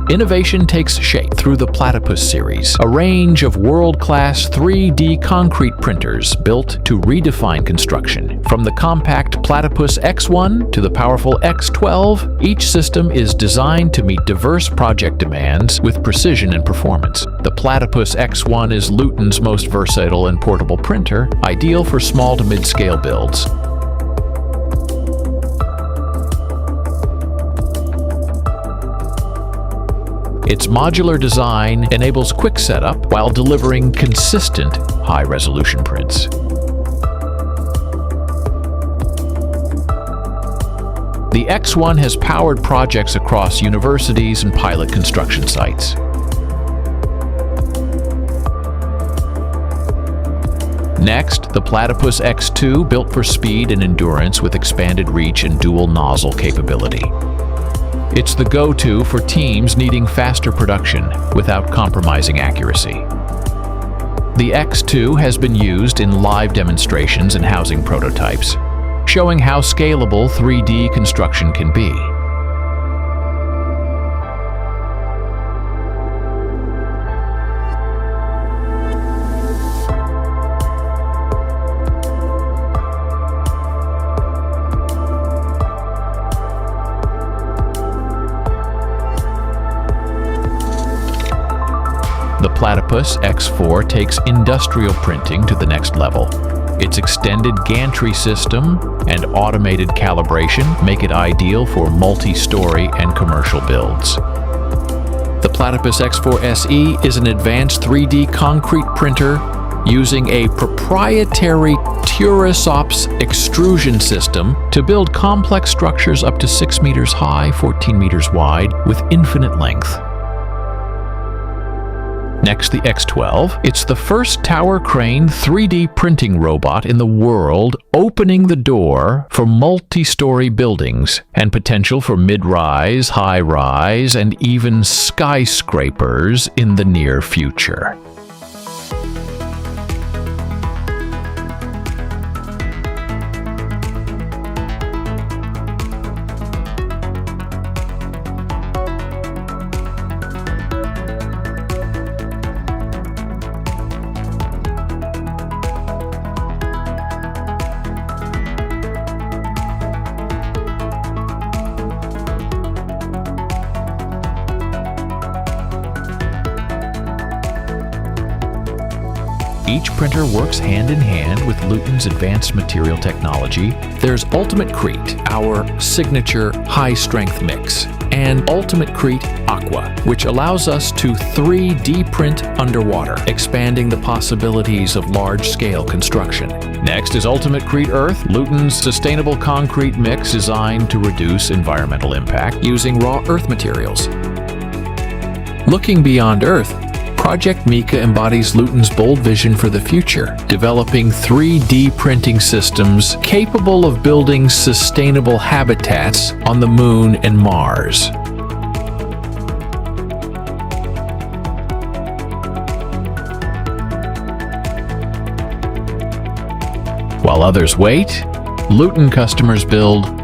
Innovation takes shape through the Platypus series, a range of world-class 3D concrete printers built to redefine construction. From the compact Platypus X1 to the powerful X12, each system is designed to meet diverse project demands with precision and performance. The Platypus X1 is LUYTEN's most versatile and portable printer, ideal for small to mid-scale builds. Its modular design enables quick setup while delivering consistent, high-resolution prints. The X1 has powered projects across universities and pilot construction sites. Next, the Platypus X2, built for speed and endurance with expanded reach and dual nozzle capability. It's the go-to for teams needing faster production without compromising accuracy. The X2 has been used in live demonstrations and housing prototypes, showing how scalable 3D construction can be. The Platypus X4 takes industrial printing to the next level. Its extended gantry system and automated calibration make it ideal for multi-story and commercial builds. The Platypus X4 SE is an advanced 3D concrete printer using a proprietary Turasops extrusion system to build complex structures up to 6 meters high, 14 meters wide, with infinite length. Next, the X12. It's the first tower crane 3D printing robot in the world, opening the door for multi-story buildings and potential for mid-rise, high-rise, and even skyscrapers in the near future. Each printer works hand-in-hand with LUYTEN's advanced material technology. There's UltimateCrete, our signature high-strength mix, and UltimateCrete Aqua, which allows us to 3D print underwater, expanding the possibilities of large-scale construction. Next is UltimateCrete Earth, LUYTEN's sustainable concrete mix designed to reduce environmental impact using raw earth materials. Looking beyond Earth, Project Mika embodies LUYTEN's bold vision for the future, developing 3D printing systems capable of building sustainable habitats on the Moon and Mars. While others wait, LUYTEN customers build